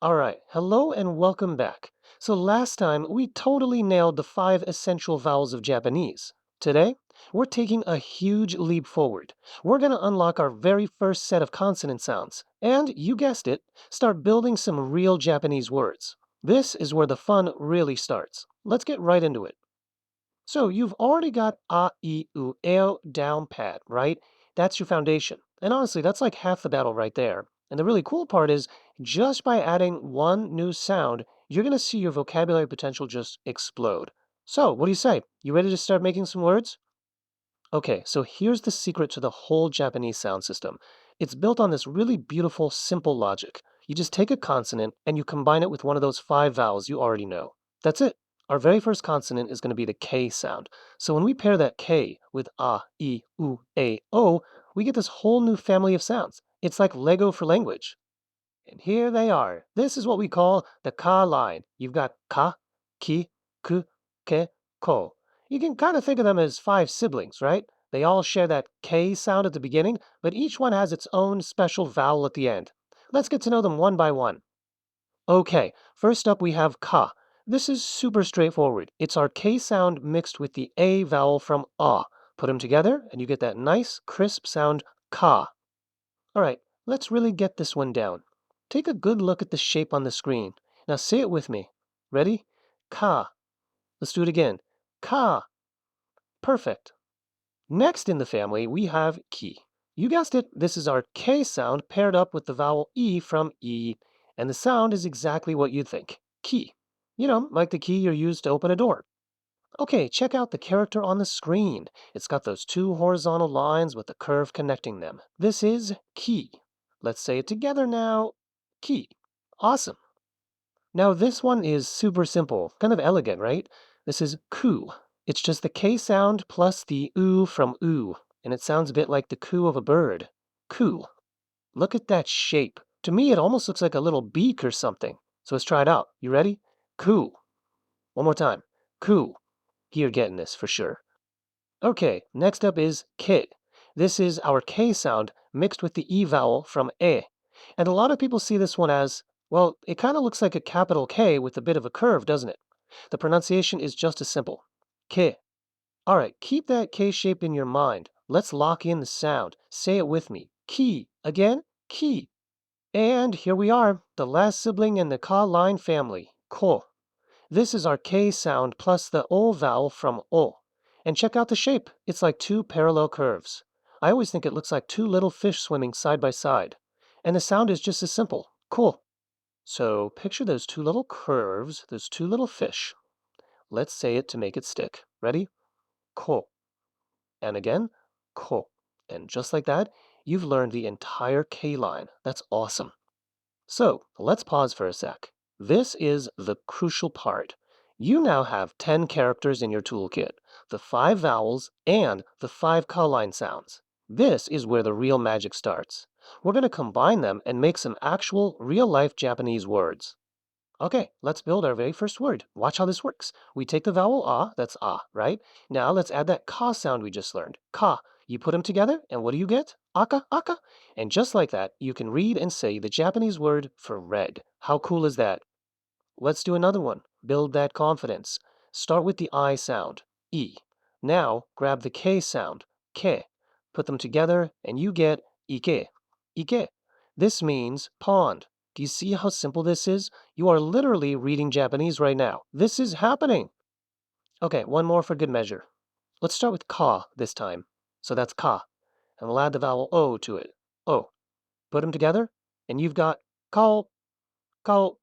All right, hello and welcome back. So last time we totally nailed the five essential vowels of Japanese. Today, we're taking a huge leap forward. We're going to unlock our very first set of consonant sounds, and you guessed it, start building some real Japanese words. This is where the fun really starts. Let's get right into it. So you've already got a, I, U, E down pat, right? That's your foundation. And honestly, that's like half the battle right there. And the really cool part is just by adding one new sound, you're going to see your vocabulary potential just explode. So, what do you say? You ready to start making some words? Okay, so here's the secret to the whole Japanese sound system. It's built on this really beautiful, simple logic. You just take a consonant and you combine it with one of those five vowels you already know. That's it. Our very first consonant is going to be the K sound. So when we pair that K with A, I, U, A, O, we get this whole new family of sounds. It's like Lego for language. And here they are. This is what we call the ka line. You've got ka, ki, ku, ke, ko. You can kind of think of them as five siblings, right? They all share that K sound at the beginning, but each one has its own special vowel at the end. Let's get to know them one by one. Okay, first up we have ka. This is super straightforward. It's our K sound mixed with the A vowel from ah. Put them together and you get that nice, crisp sound ka. All right, let's really get this one down. Take a good look at the shape on the screen. Now say it with me. Ready? Ka. Let's do it again. Ka. Perfect. Next in the family, we have ki. You guessed it, this is our K sound paired up with the vowel E from E, and the sound is exactly what you'd think. Key. You know, like the key you're used to open a door. Okay, check out the character on the screen. It's got those two horizontal lines with a curve connecting them. This is key. Let's say it together now. Key. Awesome. Now this one is super simple, kind of elegant, right? This is coo. It's just the K sound plus the oo from oo, and it sounds a bit like the coo of a bird. Coo. Look at that shape. To me, it almost looks like a little beak or something. So let's try it out. You ready? Coo. One more time. Coo. You're getting this for sure. Okay, next up is ke. This is our K sound mixed with the E vowel from e. And a lot of people see this one as, well, it kind of looks like a capital K with a bit of a curve, doesn't it? The pronunciation is just as simple. Ke. All right, keep that K shape in your mind. Let's lock in the sound. Say it with me. Ki. Again, ki. And here we are, the last sibling in the ka line family, ko. This is our K sound plus the O vowel from O. And check out the shape. It's like two parallel curves. I always think it looks like two little fish swimming side by side. And the sound is just as simple. Cool. So picture those two little curves, those two little fish. Let's say it to make it stick. Ready? Ko. And again, ko. And just like that, you've learned the entire K line. That's awesome. So let's pause for a sec. This is the crucial part. You now have 10 characters in your toolkit, the 5 vowels, and the 5 line sounds. This is where the real magic starts. We're going to combine them and make some actual, real-life Japanese words. Okay, let's build our very first word. Watch how this works. We take the vowel ah, that's ah, right? Now let's add that ka sound we just learned. Ka. You put them together, and what do you get? Aka, aka. And just like that, you can read and say the Japanese word for red. How cool is that? Let's do another one. Build that confidence. Start with the I sound, I. Now grab the K sound, ke. Put them together, and you get ike. Ike. This means pond. Do you see how simple this is? You are literally reading Japanese right now. This is happening. Okay, one more for good measure. Let's start with ka this time. So that's ka. And we'll add the vowel o to it. O. Put them together, and you've got kao, kao,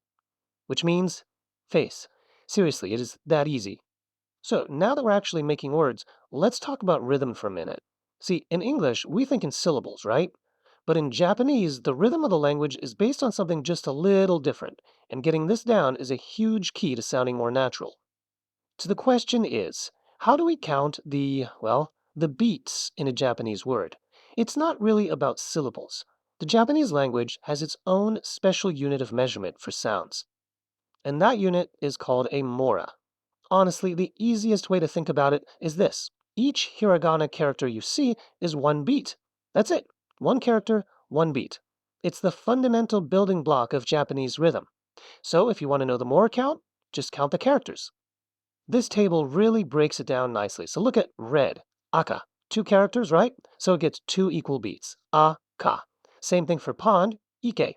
which means face. Seriously, it is that easy. So now that we're actually making words, let's talk about rhythm for a minute. See, in English, we think in syllables, right? But in Japanese, the rhythm of the language is based on something just a little different, and getting this down is a huge key to sounding more natural. So the question is, how do we count the beats in a Japanese word? It's not really about syllables. The Japanese language has its own special unit of measurement for sounds, and that unit is called a mora. Honestly, the easiest way to think about it is this. Each hiragana character you see is one beat. That's it. One character, one beat. It's the fundamental building block of Japanese rhythm. So if you want to know the more count, just count the characters. This table really breaks it down nicely. So look at red, aka. Two characters, right? So it gets two equal beats. A-ka. Same thing for pond, ike.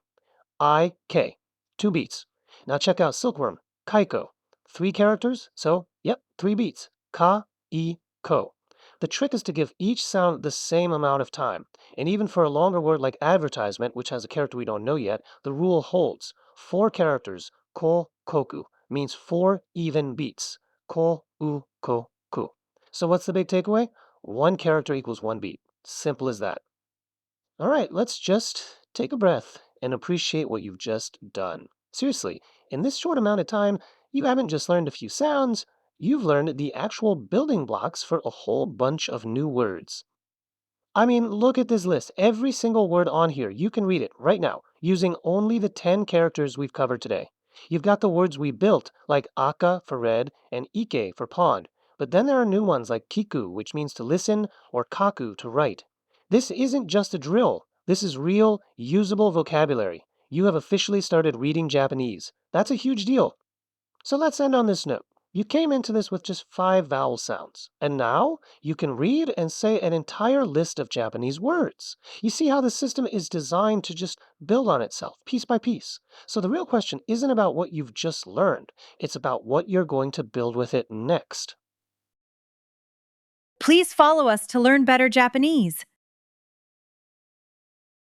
I-K. Two beats. Now check out silkworm, kaiko. Three characters, so yep, three beats. Ka-i-ko. The trick is to give each sound the same amount of time. And even for a longer word like advertisement, which has a character we don't know yet, the rule holds. Four characters, ko koku, means four even beats. Ko u ko ku. So what's the big takeaway? One character equals one beat. Simple as that. All right, let's just take a breath and appreciate what you've just done. Seriously, in this short amount of time, you haven't just learned a few sounds, you've learned the actual building blocks for a whole bunch of new words. I mean, look at this list. Every single word on here, you can read it right now using only the 10 characters we've covered today. You've got the words we built, like aka for red and ike for pond. But then there are new ones like kiku, which means to listen, or kaku, to write. This isn't just a drill. This is real, usable vocabulary. You have officially started reading Japanese. That's a huge deal. So let's end on this note. You came into this with just 5 vowel sounds, and now you can read and say an entire list of Japanese words. You see how the system is designed to just build on itself, piece by piece. So the real question isn't about what you've just learned, it's about what you're going to build with it next. Please follow us to learn better Japanese.